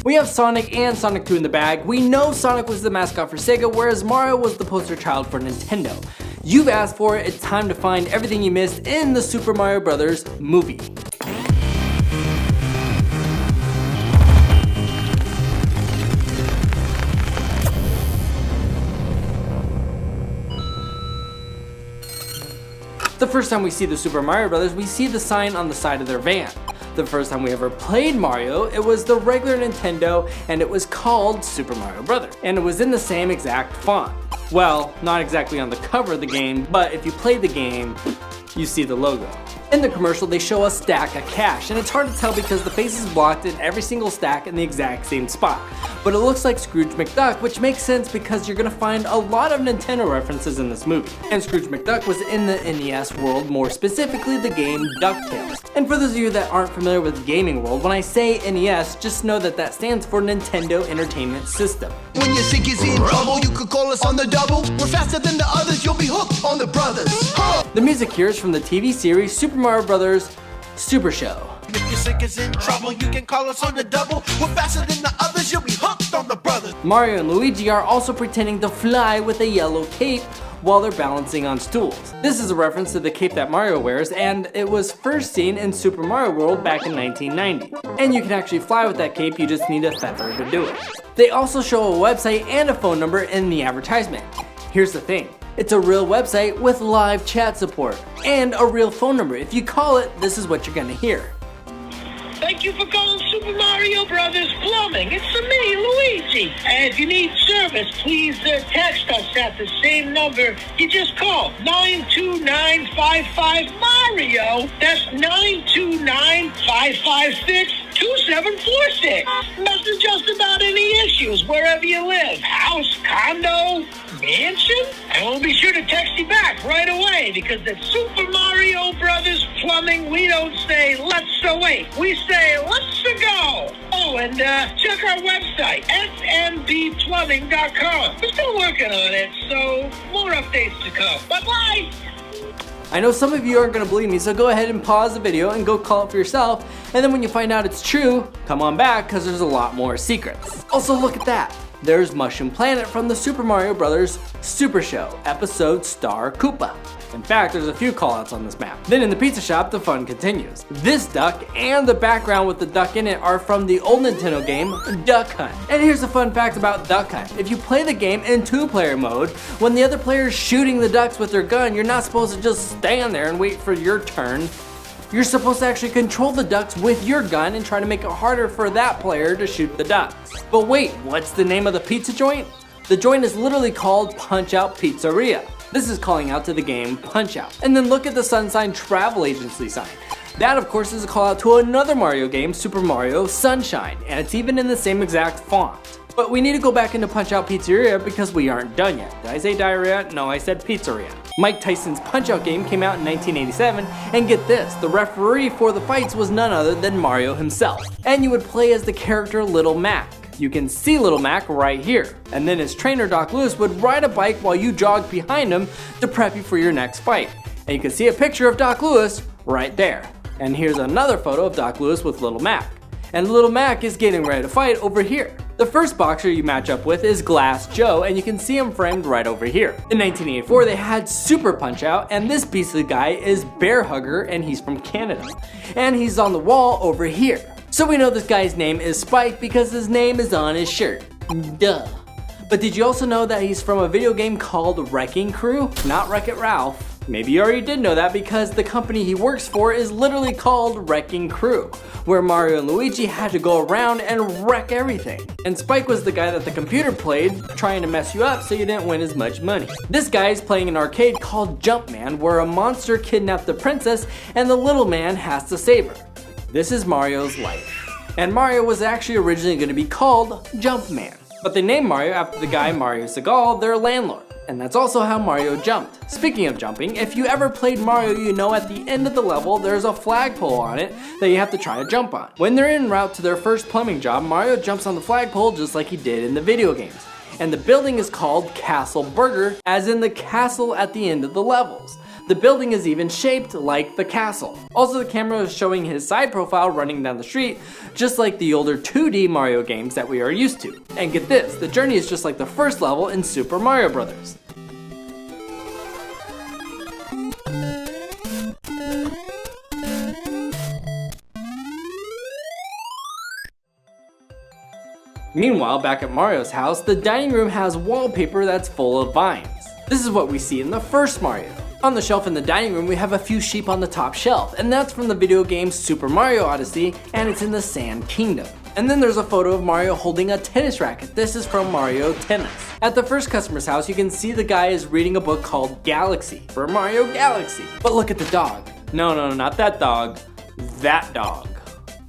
We have Sonic and Sonic 2 in the bag. We know Sonic was the mascot for Sega, whereas Mario was the poster child for Nintendo. You've asked for it, it's time to find everything you missed in the Super Mario Bros. Movie. The first time we see the Super Mario Bros., we see the sign on the side of their van. The first time we ever played Mario, it was the regular Nintendo and it was called Super Mario Bros. And it was in the same exact font. Well, not exactly on the cover of the game, but if you play the game, you see the logo. In the commercial, they show a stack of cash, and it's hard to tell because the face is blocked in every single stack in the exact same spot. But it looks like Scrooge McDuck, which makes sense because you're gonna find a lot of Nintendo references in this movie. And Scrooge McDuck was in the NES world, more specifically the game DuckTales. And for those of you that aren't familiar with the gaming world, when I say NES, just know that that stands for Nintendo Entertainment System. When your sync is in trouble, you could call us on the double. We're faster than the others, you'll be hooked on the brothers. The music here is from the TV series Super Mario Bros. Super Show. If your sync is in trouble, you can call us on the double. We're faster than the others, you'll be hooked on the brothers. Mario and Luigi are also pretending to fly with a yellow cape while they're balancing on stools. This is a reference to the cape that Mario wears, and it was first seen in Super Mario World back in 1990. And you can actually fly with that cape, you just need a feather to do it. They also show a website and a phone number in the advertisement. Here's the thing. It's a real website with live chat support and a real phone number. If you call it, this is what you're gonna hear. Thank you for calling Super Mario Brothers Plumbing. It's me, Luigi. And if you need service, please text us at the same number you just called, 92955-MARIO. That's 929-556-2746. Message us about any issues wherever you live, house, condo, mansion, and we'll be sure to text you back right away because at Super Mario Brothers Plumbing, we don't say let's wait, we say let's go. Oh, and check our website, smdplumbing.com. We're still working on it, so more updates to come. Bye-bye. I know some of you aren't going to believe me, so go ahead and pause the video and go call it for yourself, and then when you find out it's true, come on back because there's a lot more secrets. Also, look at that. There's Mushroom Planet from the Super Mario Bros. Super Show, episode Star Koopa. In fact, there's a few callouts on this map. Then in the pizza shop, the fun continues. This duck and the background with the duck in it are from the old Nintendo game, Duck Hunt. And here's a fun fact about Duck Hunt. If you play the game in two-player mode, when the other player is shooting the ducks with their gun, you're not supposed to just stand there and wait for your turn. You're supposed to actually control the ducks with your gun and try to make it harder for that player to shoot the ducks. But wait, what's the name of the pizza joint? The joint is literally called Punch-Out Pizzeria. This is calling out to the game Punch-Out. And then look at the Sunshine Travel Agency sign. That of course is a call out to another Mario game, Super Mario Sunshine, and it's even in the same exact font. But we need to go back into Punch-Out Pizzeria because we aren't done yet. Did I say diarrhea? No, I said pizzeria. Mike Tyson's Punch-Out game came out in 1987, and get this, the referee for the fights was none other than Mario himself. And you would play as the character Little Mac. You can see Little Mac right here. And then his trainer Doc Lewis would ride a bike while you jogged behind him to prep you for your next fight. And you can see a picture of Doc Lewis right there. And here's another photo of Doc Lewis with Little Mac. And Little Mac is getting ready to fight over here. The first boxer you match up with is Glass Joe, and you can see him framed right over here. In 1984, they had Super Punch-Out, and this beastly guy is Bear Hugger, and he's from Canada. And he's on the wall over here. So we know this guy's name is Spike because his name is on his shirt. Duh. But did you also know that he's from a video game called Wrecking Crew? Not Wreck-It Ralph. Maybe you already did know that because the company he works for is literally called Wrecking Crew, where Mario and Luigi had to go around and wreck everything. And Spike was the guy that the computer played, trying to mess you up so you didn't win as much money. This guy is playing an arcade called Jumpman, where a monster kidnapped the princess and the little man has to save her. This is Mario's life. And Mario was actually originally going to be called Jumpman. But they named Mario after the guy Mario Segal, their landlord. And that's also how Mario jumped. Speaking of jumping, if you ever played Mario, you know at the end of the level there's a flagpole on it that you have to try to jump on. When they're en route to their first plumbing job, Mario jumps on the flagpole just like he did in the video games. And the building is called Castle Burger, as in the castle at the end of the levels. The building is even shaped like the castle. Also, the camera is showing his side profile running down the street, just like the older 2D Mario games that we are used to. And get this, the journey is just like the first level in Super Mario Bros. Meanwhile, back at Mario's house, the dining room has wallpaper that's full of vines. This is what we see in the first Mario. On the shelf in the dining room, we have a few sheep on the top shelf, and that's from the video game Super Mario Odyssey, and it's in the Sand Kingdom. And then there's a photo of Mario holding a tennis racket. This is from Mario Tennis. At the first customer's house, you can see the guy is reading a book called Galaxy, for Mario Galaxy. But look at the dog. No, not that dog. That dog.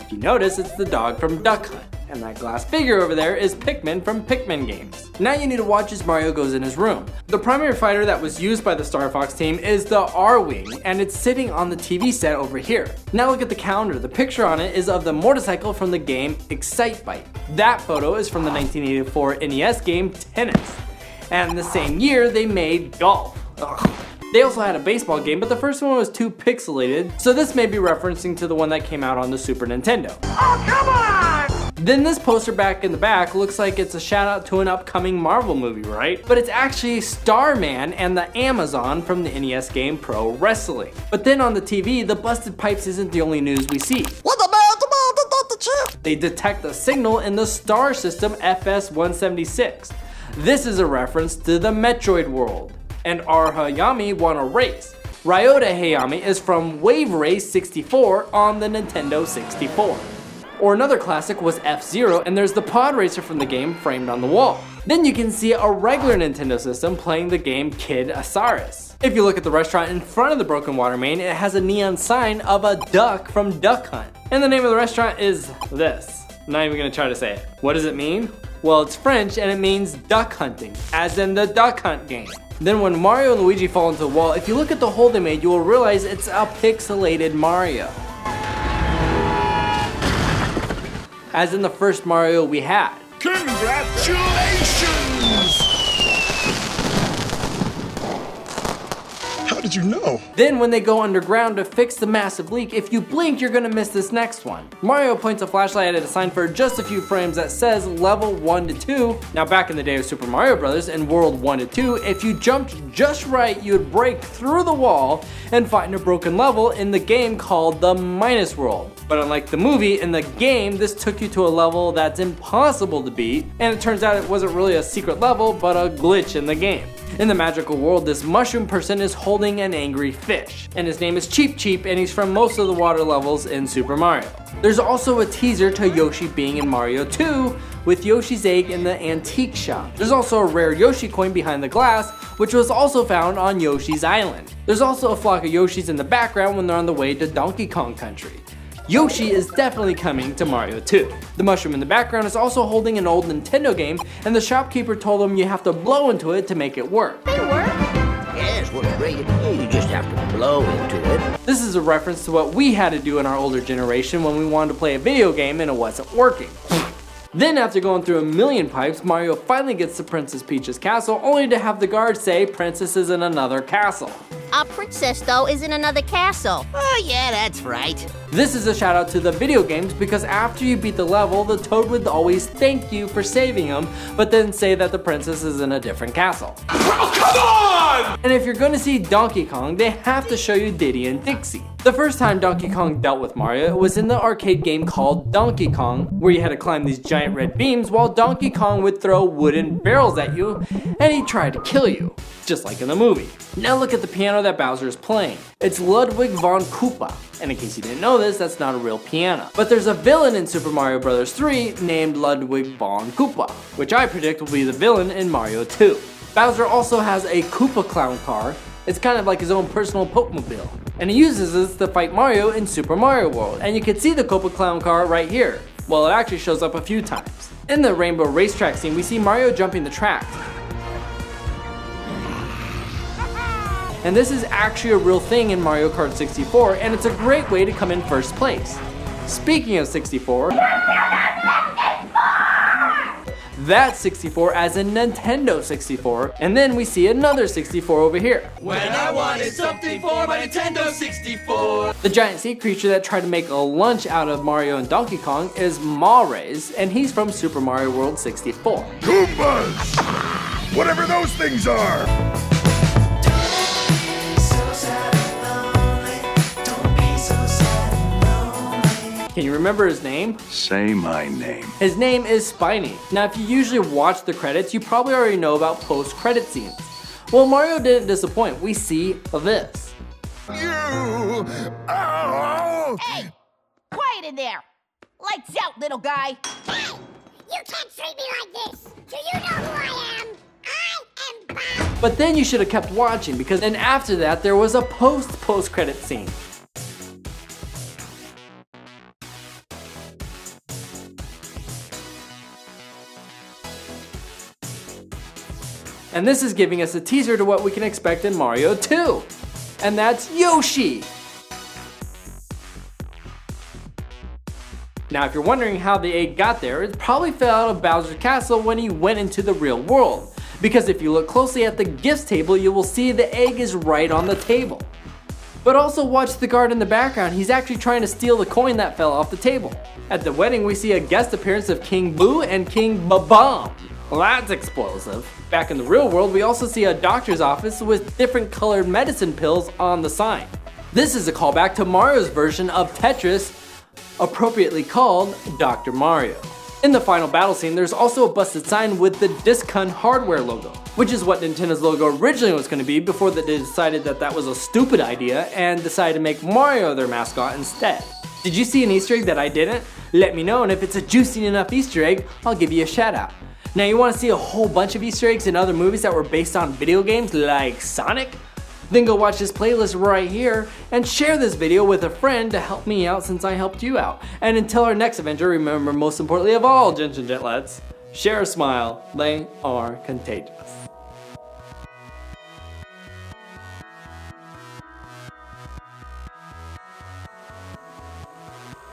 If you notice, it's the dog from Duck Hunt. And that glass figure over there is Pikmin from Pikmin games. Now you need to watch as Mario goes in his room. The primary fighter that was used by the Star Fox team is the R-Wing, and it's sitting on the TV set over here. Now look at the calendar. The picture on it is of the motorcycle from the game Excitebike. That photo is from the 1984 NES game Tennis. And the same year they made Golf. Ugh. They also had a baseball game, but the first one was too pixelated, so this may be referencing to the one that came out on the Super Nintendo. Oh, come on! Then this poster back in the back looks like it's a shout out to an upcoming Marvel movie, right? But it's actually Starman and the Amazon from the NES game Pro Wrestling. But then on the TV, the busted pipes isn't the only news we see. What the man? Come on, that's not the chip. They detect a signal in the star system FS-176. This is a reference to the Metroid world. And our Hayami won a race. Ryota Hayami is from Wave Race 64 on the Nintendo 64. Or another classic was F-Zero, and there's the pod racer from the game framed on the wall. Then you can see a regular Nintendo system playing the game Kid Asaris. If you look at the restaurant in front of the broken water main, it has a neon sign of a duck from Duck Hunt. And the name of the restaurant is this. I'm not even gonna try to say it. What does it mean? Well, it's French and it means duck hunting, as in the Duck Hunt game. Then when Mario and Luigi fall into the wall, if you look at the hole they made, you will realize it's a pixelated Mario. As in the first Mario we had. Congratulations! How did you know? Then when they go underground to fix the massive leak, if you blink, you're gonna miss this next one. Mario points a flashlight at a sign for just a few frames that says level 1 to 2. Now back in the day of Super Mario Bros. In World 1 to 2, if you jumped just right, you would break through the wall and find a broken level in the game called the Minus World. But unlike the movie, in the game, this took you to a level that's impossible to beat, and it turns out it wasn't really a secret level, but a glitch in the game. In the magical world, this mushroom person is holding an angry fish, and his name is Cheep Cheep, and he's from most of the water levels in Super Mario. There's also a teaser to Yoshi being in Mario 2 with Yoshi's egg in the antique shop. There's also a rare Yoshi coin behind the glass, which was also found on Yoshi's Island. There's also a flock of Yoshis in the background when they're on the way to Donkey Kong Country. Yoshi is definitely coming to Mario 2. The mushroom in the background is also holding an old Nintendo game, and the shopkeeper told him you have to blow into it to make it work. They work? Yes, well, great. You just have to blow into it. This is a reference to what we had to do in our older generation when we wanted to play a video game and it wasn't working. Then after going through a million pipes, Mario finally gets to Princess Peach's castle, only to have the guard say Princess is in another castle. A princess, though, is in another castle. Oh, yeah, that's right. This is a shout out to the video games because after you beat the level, the Toad would always thank you for saving him, but then say that the princess is in a different castle. Oh, come on! And if you're gonna see Donkey Kong, they have to show you Diddy and Dixie. The first time Donkey Kong dealt with Mario, it was in the arcade game called Donkey Kong, where you had to climb these giant red beams while Donkey Kong would throw wooden barrels at you, and he tried to kill you, just like in the movie. Now look at the piano that Bowser is playing. It's Ludwig von Koopa, and in case you didn't know this, that's not a real piano. But there's a villain in Super Mario Bros. 3 named Ludwig von Koopa, which I predict will be the villain in Mario 2. Bowser also has a Koopa Clown car. It's kind of like his own personal Poke-mobile. And he uses this to fight Mario in Super Mario World. And you can see the Koopa Clown car right here. Well, it actually shows up a few times. In the Rainbow Racetrack scene, we see Mario jumping the track. And this is actually a real thing in Mario Kart 64, and it's a great way to come in first place. Speaking of 64, that 64 as a Nintendo 64, and then we see another 64 over here. When I wanted something for my Nintendo 64. The giant sea creature that tried to make a lunch out of Mario and Donkey Kong is Mares, and he's from Super Mario World 64. Goombas! Whatever those things are! Can you remember his name? Say my name. His name is Spiny. Now if you usually watch the credits, you probably already know about post-credit scenes. Well, Mario didn't disappoint. We see this. You! Oh! Hey! Quiet in there! Lights out, little guy! Hey! You can't treat me like this! Do you know who I am? I am Bob! But then you should have kept watching, because then after that there was a post-credit scene. And this is giving us a teaser to what we can expect in Mario 2. And that's Yoshi! Now if you're wondering how the egg got there, it probably fell out of Bowser's castle when he went into the real world. Because if you look closely at the gifts table, you will see the egg is right on the table. But also watch the guard in the background, he's actually trying to steal the coin that fell off the table. At the wedding we see a guest appearance of King Boo and King Ba-Bomb. Well, that's explosive. Back in the real world, we also see a doctor's office with different colored medicine pills on the sign. This is a callback to Mario's version of Tetris, appropriately called Dr. Mario. In the final battle scene, there's also a busted sign with the Discon Hardware logo, which is what Nintendo's logo originally was going to be before they decided that that was a stupid idea and decided to make Mario their mascot instead. Did you see an Easter egg that I didn't? Let me know, and if it's a juicy enough Easter egg, I'll give you a shout out. Now you want to see a whole bunch of Easter eggs in other movies that were based on video games like Sonic? Then go watch this playlist right here and share this video with a friend to help me out since I helped you out. And until our next adventure, remember most importantly of all, Gents and Gentlets, share a smile, they are contagious.